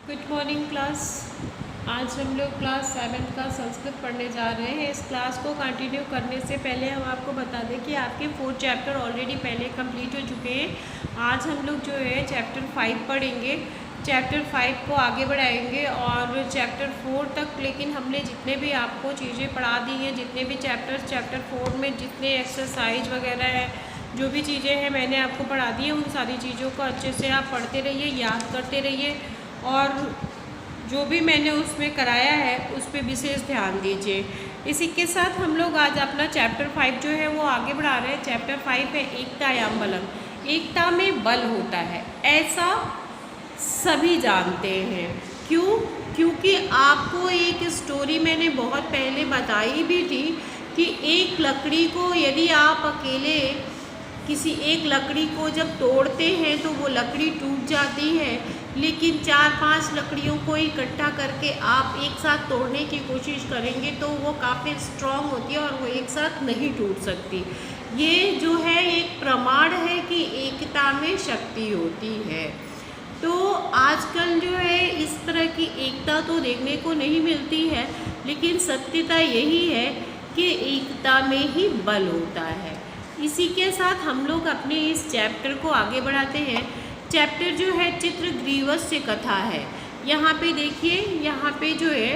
Good morning class. आज हम लोग क्लास 7 का संस्कृत पढ़ने जा रहे हैं। इस क्लास को कंटिन्यू करने से पहले हम आपको बता दें कि आपके 4 चैप्टर ऑलरेडी पहले कंप्लीट हो चुके हैं। आज हम लोग जो है चैप्टर 5 पढ़ेंगे। चैप्टर 5 को आगे बढ़ाएंगे और चैप्टर 4 तक, लेकिन हमने जितने भी आपको चीज़ें पढ़ा दी हैं, जितने भी चैप्टर 4 में जितने एक्सरसाइज वगैरह है, जो भी चीज़ें हैं मैंने आपको पढ़ा दी है, उन सारी चीज़ों को अच्छे से आप पढ़ते रहिए, याद करते रहिए और जो भी मैंने उसमें कराया है उस पर विशेष ध्यान दीजिए। इसी के साथ हम लोग आज अपना चैप्टर 5 जो है वो आगे बढ़ा रहे हैं। चैप्टर 5 है एकतायाम बलम। एकता में बल होता है, ऐसा सभी जानते हैं। क्यों? क्योंकि आपको एक स्टोरी मैंने बहुत पहले बताई भी थी कि एक लकड़ी को यदि आप अकेले किसी एक लकड़ी को जब तोड़ते हैं तो वो लकड़ी टूट जाती है, लेकिन 4-5 लकड़ियों को इकट्ठा करके आप एक साथ तोड़ने की कोशिश करेंगे तो वो काफ़ी स्ट्रॉन्ग होती है और वो एक साथ नहीं टूट सकती। ये जो है एक प्रमाण है कि एकता में शक्ति होती है। तो आजकल जो है इस तरह की एकता तो देखने को नहीं मिलती है, लेकिन सत्यता यही है कि एकता में ही बल होता है। इसी के साथ हम लोग अपने इस चैप्टर को आगे बढ़ाते हैं। चैप्टर जो है चित्रग्रीवस्य कथा है। यहाँ पे देखिए, यहाँ पे जो है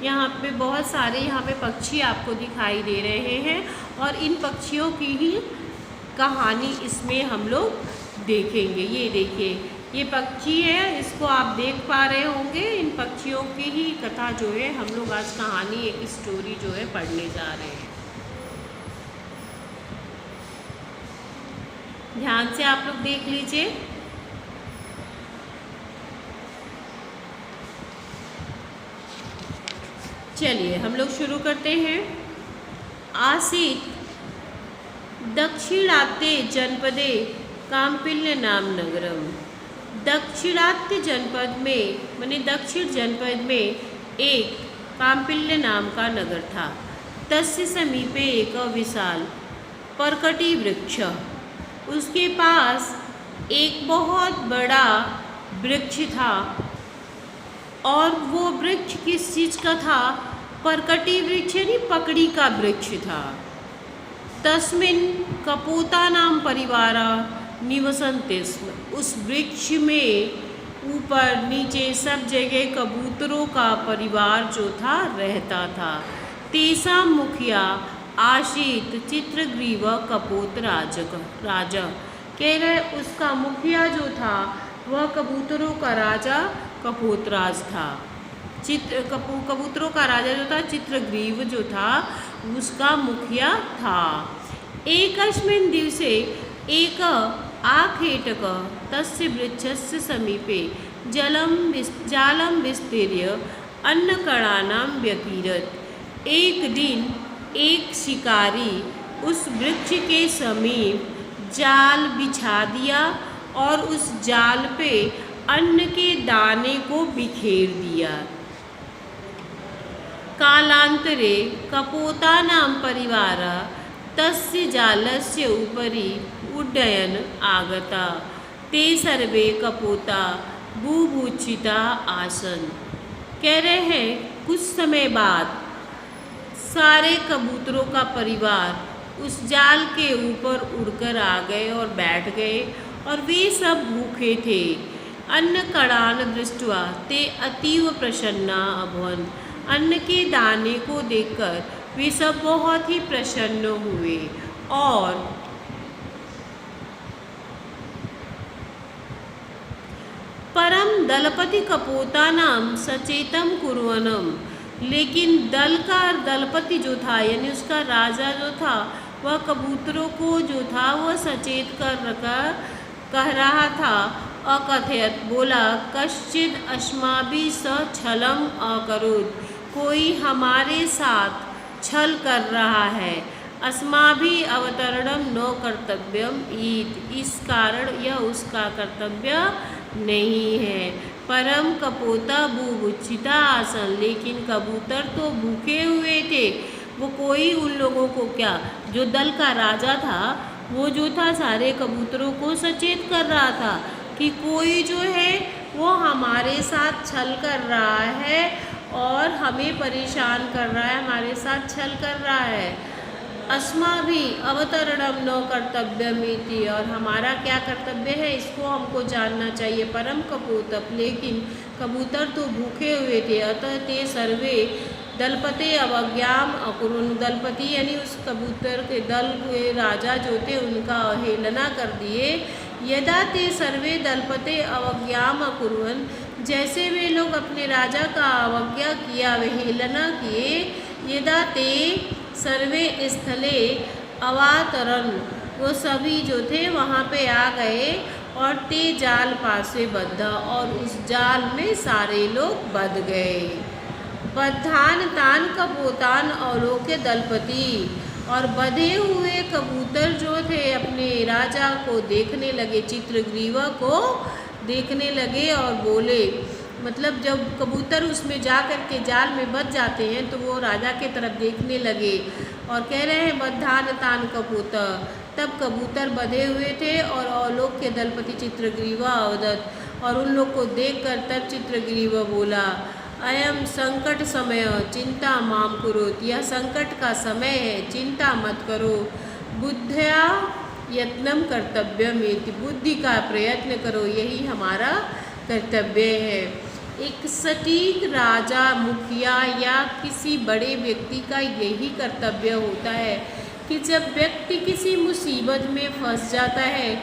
यहाँ पे बहुत सारे यहाँ पे पक्षी आपको दिखाई दे रहे हैं और इन पक्षियों की ही कहानी इसमें हम लोग देखेंगे। ये देखिए, ये पक्षी है, इसको आप देख पा रहे होंगे। इन पक्षियों की ही कथा जो है हम लोग आज कहानी, एक स्टोरी जो है पढ़ने जा रहे हैं। ध्यान से आप लोग देख लीजिए। चलिए हम लोग शुरू करते हैं। आसीत दक्षिणात्य जनपदे काम्पिल्य नाम नगरम। दक्षिणात्य जनपद में, माने दक्षिण जनपद में एक काम्पिल्य नाम का नगर था। तस्य समीपे एक विशाल परकटी वृक्ष, उसके पास एक बहुत बड़ा वृक्ष था। और वो वृक्ष किस चीज़ का था? परकटी वृक्ष यानी पकड़ी का वृक्ष था। तस्मिन कपोता नाम परिवारा निवसन्ति स्म। उस वृक्ष में ऊपर नीचे सब जगह कबूतरों का परिवार जो था रहता था। तेषां मुखिया आसीत चित्रग्रीव कपोत राजा। कह रहे उसका मुखिया जो था वह कबूतरों का राजा कपोतराज था। कबूतरों का राजा जो था चित्रग्रीव जो था उसका मुखिया था। एकस्मिन् दिवसे एक आखेटक तस्य वृक्षस्य समीपे जालं विस्तीर्य अन्नकणानां व्यकीरत्। एक दिन एक शिकारी उस वृक्ष के समीप जाल बिछा दिया और उस जाल पे अन्न के दाने को बिखेर दिया। कालांतरे कपोता नाम परिवारा तस्य जालस्य उपरि उड्डयन आगता। ते सर्वे कपोता बुभूषिता आसन। कह रहे हैं कुछ समय बाद सारे कबूतरों का परिवार उस जाल के ऊपर उड़कर आ गए और बैठ गए और वे सब भूखे थे। अन्न कणान दृष्ट्वा ते अतीव प्रसन्ना अभवन्। अन्न के दाने को देखकर वे सब बहुत ही प्रसन्न हुए और परम दलपति कपोता नाम सचेतम कुर्वनम। लेकिन दल का दलपति जो था यानी उसका राजा जो था वह कबूतरों को जो था वह सचेत कर कह रहा था। अकथयत बोला, कश्चिद अस्माभिः सह छलम अकरोत्। कोई हमारे साथ छल कर रहा है। अस्माभिः अवतरणम न कर्तव्यम ईद। इस कारण यह उसका कर्तव्य नहीं है। परम कपोता बुभूषिता आसन। लेकिन कबूतर तो भूखे हुए थे। वो कोई उन लोगों को क्या, जो दल का राजा था वो जो था सारे कबूतरों को सचेत कर रहा था। कि कोई जो है वो हमारे साथ छल कर रहा है और हमें परेशान कर रहा है, हमारे साथ छल कर रहा है। अस्माभि अवतरणम न कर्तव्यमिति, और हमारा क्या कर्तव्य है इसको हमको जानना चाहिए। परम कपोतप, लेकिन कबूतर तो भूखे हुए थे। अतः ते सर्वे दलपते अवज्ञाम अकुरुन, दलपति यानी उस कबूतर के दल के राजा जो थे उनका अवहेलना कर दिए। यदा ते सर्वे दलपते अवज्ञाम अकुर्वन्, जैसे वे लोग अपने राजा का अवज्ञा किया, अवहेलना किए। यदा ते सर्वे स्थले अवातरन्, वो सभी जो थे वहाँ पे आ गए। और ते जाल पासे बद्धा, और उस जाल में सारे लोग बंध गए। बद्धान तान कपोतान अवलोक्य दलपति, और बधे हुए कबूतर जो थे अपने राजा को देखने लगे, चित्रग्रीवा को देखने लगे और बोले, मतलब जब कबूतर उसमें जा कर के जाल में बच जाते हैं तो वो राजा के तरफ देखने लगे और कह रहे हैं बद्धान तान कबूतर। तब कबूतर बधे हुए थे और अवलोक के दलपति चित्रग्रीवा अवदत, और उन लोग को देखकर तब चित्रग्रीवा बोला, अयम संकट समय चिंता माम कुरुत, यह संकट का समय है, चिंता मत करो। बुद्ध्या यत्नम कर्तव्यमेति, बुद्धि का प्रयत्न करो, यही हमारा कर्तव्य है। एक सटीक राजा, मुखिया या किसी बड़े व्यक्ति का यही कर्तव्य होता है कि जब व्यक्ति किसी मुसीबत में फंस जाता है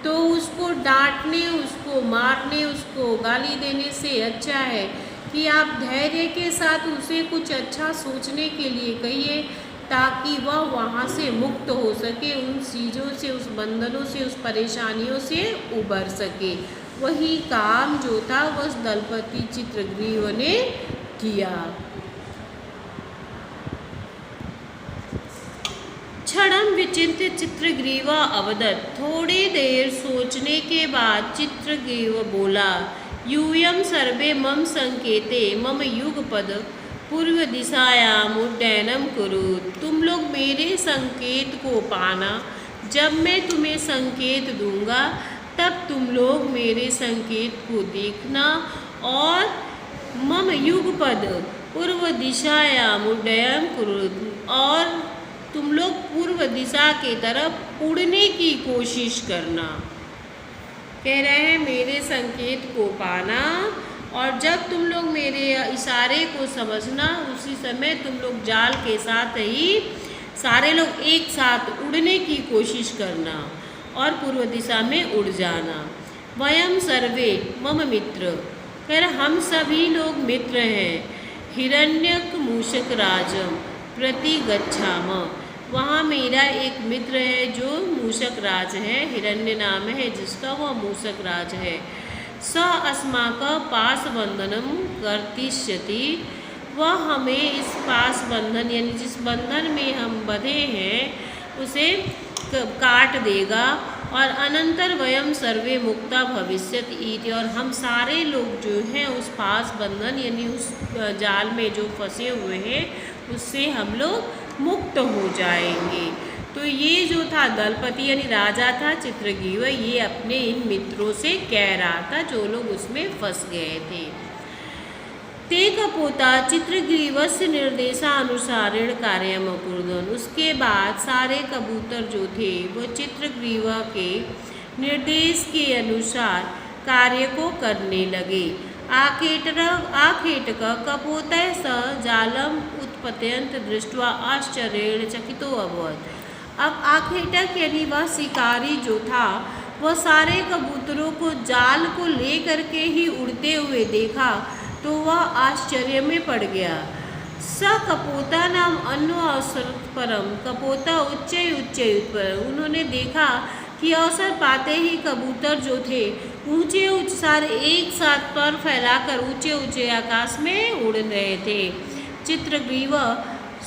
तो उसको डांटने, उसको मारने, उसको गाली देने से अच्छा है कि आप धैर्य के साथ उसे कुछ अच्छा सोचने के लिए कहिए, ताकि वह वहाँ से मुक्त हो सके, उन चीज़ों से, उस बंधनों से, उस परेशानियों से उबर सके। वही काम जो था वह दलपति चित्रग्रीव ने किया। क्षणम विचिंत्य चित्रग्रीवा अवदत्, थोड़ी देर सोचने के बाद चित्रग्रीव बोला, यूयम सर्वे मम संकेते मम युगपद पूर्व दिशायाम उड्डयनम कुरु, तुम लोग मेरे संकेत को पाना, जब मैं तुम्हें संकेत दूंगा तब तुम लोग मेरे संकेत को देखना और मम युगपद पूर्व दिशायाम उड्डयन कुरु, और तुम लोग पूर्व दिशा के तरफ उड़ने की कोशिश करना। कह रहे हैं मेरे संकेत को पाना और जब तुम लोग मेरे इशारे को समझना उसी समय तुम लोग जाल के साथ ही सारे लोग एक साथ उड़ने की कोशिश करना और पूर्व दिशा में उड़ जाना। वयम सर्वे मम मित्र, कह हम सभी लोग मित्र हैं। हिरण्यक मूषक राजम प्रति गच्छाम, वहाँ मेरा एक मित्र है जो मूषक राज है, हिरण्य नाम है जिसका, वह मूषक राज है। स अस्माका पास बंधनम कर्तिष्यति, वह हमें इस पास बंधन यानी जिस बंधन में हम बंधे हैं उसे काट देगा। और अनंतर वयम सर्वे मुक्ता भविष्यत इति, और हम सारे लोग जो हैं उस पास बंधन यानी उस जाल में जो फंसे हुए हैं उससे हम लोग मुक्त हो जाएंगे। तो ये जो था दलपति यानी राजा था चित्रग्रीव, ये अपने इन मित्रों से कह रहा था जो लोग उसमें फंस गए थे। ते कपोता चित्रग्रीवस्य निर्देशानुसारेण कार्यम अकुर्वन्, उसके बाद सारे कबूतर जो थे वो चित्रग्रीव के निर्देश के अनुसार कार्य को करने लगे। आखेटक कपोतः स जालम उत्पत्यंत दृष्ट्वा आश्चर्येण चकितो अभवत्। अब आखेटक यानी वह शिकारी जो था वह सारे कबूतरों को जाल को ले करके ही उड़ते हुए देखा तो वह आश्चर्य में पड़ गया। स कपोता नाम अन्य अवसर परम, कपोता उच्चे उच्चे पर, उन्होंने देखा कि अवसर पाते ही कबूतर जो थे ऊंचे ऊंचे सारे एक साथ पर फैलाकर ऊंचे ऊंचे आकाश में उड़ रहे थे। चित्रग्रीव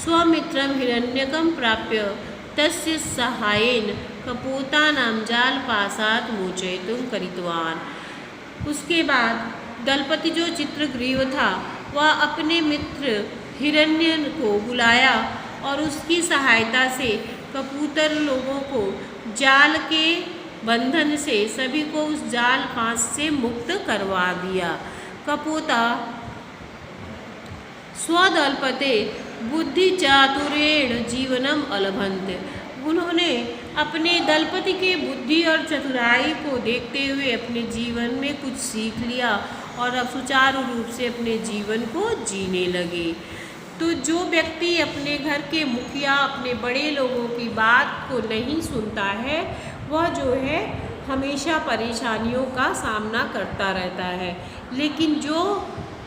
स्वमित्रम हिरण्यकम प्राप्य तस्य सहायेन कपोता नाम जाल पासात मोचयितुं करितवान्। उसके बाद दलपति जो चित्रग्रीव था वह अपने मित्र हिरण्य को बुलाया और उसकी सहायता से कबूतर लोगों को जाल के बंधन से सभी को उस जाल फांस से मुक्त करवा दिया। कपोता स्वदल्पते बुद्धि चातुरेण जीवनम अलभंत। उन्होंने अपने दलपति के बुद्धि और चतुराई को देखते हुए अपने जीवन में कुछ सीख लिया और अब सुचारू रूप से अपने जीवन को जीने लगे। तो जो व्यक्ति अपने घर के मुखिया, अपने बड़े लोगों की बात को नहीं सुनता है, वह जो है हमेशा परेशानियों का सामना करता रहता है। लेकिन जो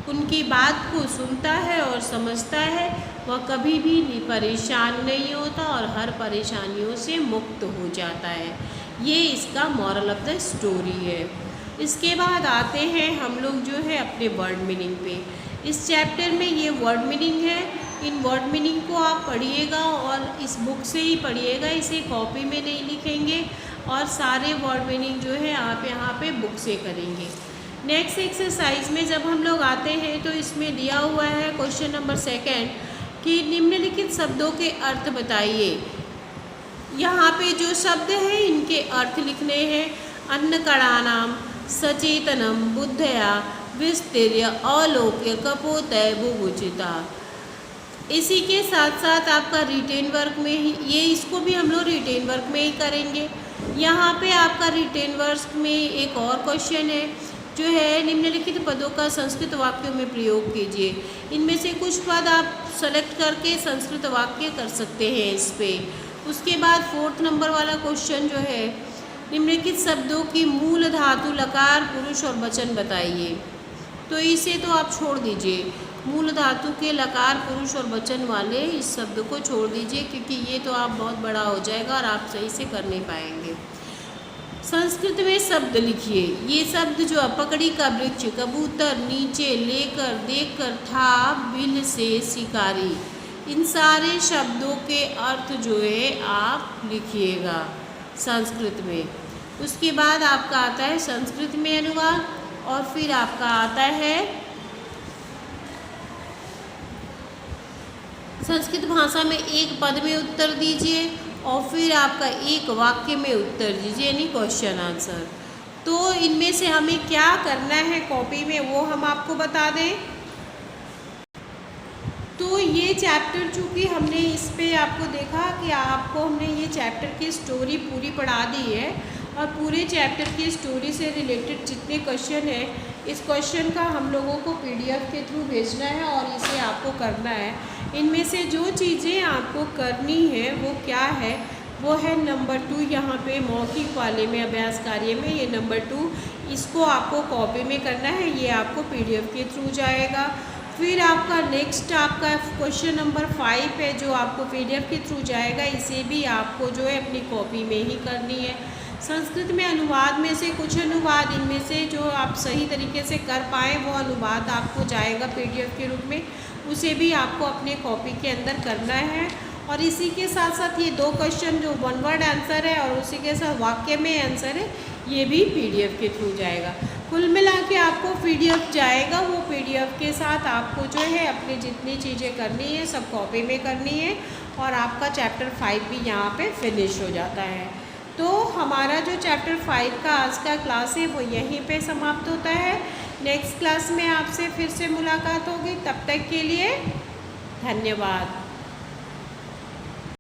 उनकी बात को सुनता है और समझता है, वह कभी भी परेशान नहीं होता और हर परेशानियों से मुक्त हो जाता है। ये इसका मॉरल ऑफ द स्टोरी है। इसके बाद आते हैं हम लोग जो है अपने वर्ड मीनिंग पे। इस चैप्टर में ये वर्ड मीनिंग है। इन वर्ड मीनिंग को आप पढ़िएगा और इस बुक से ही पढ़िएगा, इसे कॉपी में नहीं लिखेंगे। और सारे वर्ड मीनिंग जो है आप यहाँ पे बुक से करेंगे। नेक्स्ट एक्सरसाइज में जब हम लोग आते हैं तो इसमें दिया हुआ है क्वेश्चन नंबर 2 कि निम्नलिखित शब्दों के अर्थ बताइए। यहाँ पे जो शब्द हैं इनके अर्थ लिखने हैं। अन्नकणानाम, सचेतनम, बुद्धया, विस्तीर्य, अलोक्य, कपोतय, बुभुचिता। इसी के साथ साथ आपका रिटेन वर्क में ही, ये इसको भी हम लोग रिटेन वर्क में ही करेंगे। यहाँ पे आपका रिटेन वर्क में एक और क्वेश्चन है जो है निम्नलिखित पदों का संस्कृत वाक्यों में प्रयोग कीजिए। इनमें से कुछ पद आप सेलेक्ट करके संस्कृत वाक्य कर सकते हैं इस पे। उसके बाद 4 नंबर वाला क्वेश्चन जो है निम्नलिखित शब्दों की मूल धातु लकार, पुरुष और वचन बताइए। तो इसे तो आप छोड़ दीजिए, मूल धातु के लकार, पुरुष और वचन वाले इस शब्द को छोड़ दीजिए, क्योंकि ये तो आप बहुत बड़ा हो जाएगा और आप सही से कर नहीं पाएंगे। संस्कृत में शब्द लिखिए। ये शब्द जो पकड़ी का वृक्ष, कबूतर, नीचे, लेकर, देखकर, था, बिल से शिकारी, इन सारे शब्दों के अर्थ जो है आप लिखिएगा संस्कृत में। उसके बाद आपका आता है संस्कृत में अनुवाद और फिर आपका आता है संस्कृत भाषा में एक पद में उत्तर दीजिए और फिर आपका एक वाक्य में उत्तर दीजिए, यानी क्वेश्चन आंसर। तो इनमें से हमें क्या करना है कॉपी में वो हम आपको बता दें। तो ये चैप्टर चूँकि हमने इस पे आपको देखा कि आपको हमने ये चैप्टर की स्टोरी पूरी पढ़ा दी है और पूरे चैप्टर की स्टोरी से रिलेटेड जितने क्वेश्चन हैं, इस क्वेश्चन का हम लोगों को PDF के थ्रू भेजना है और इसे आपको करना है। इनमें से जो चीज़ें आपको करनी है वो क्या है, वो है नंबर 2 यहाँ पे मौखिक वाले में अभ्यास कार्य में, ये नंबर 2 इसको आपको कॉपी में करना है, ये आपको PDF के थ्रू जाएगा। फिर आपका नेक्स्ट आपका क्वेश्चन नंबर 5 है जो आपको PDF के थ्रू जाएगा, इसे भी आपको जो है अपनी कॉपी में ही करनी है। संस्कृत में अनुवाद में से कुछ अनुवाद इनमें से जो आप सही तरीके से कर पाएँ वो अनुवाद आपको जाएगा PDF के रूप में, उसे भी आपको अपने कॉपी के अंदर करना है। और इसी के साथ साथ ये 2 क्वेश्चन जो 1 वर्ड आंसर है और उसी के साथ वाक्य में आंसर है, ये भी PDF के थ्रू जाएगा। कुल मिला के आपको PDF जाएगा, वो PDF के साथ आपको जो है अपनी जितनी चीज़ें करनी है सब कॉपी में करनी है और आपका चैप्टर 5 भी यहाँ पे फिनिश हो जाता है। तो हमारा जो चैप्टर 5 का आज का क्लास है वो यहीं पे समाप्त होता है। नेक्स्ट क्लास में आपसे फिर से मुलाकात होगी, तब तक के लिए धन्यवाद।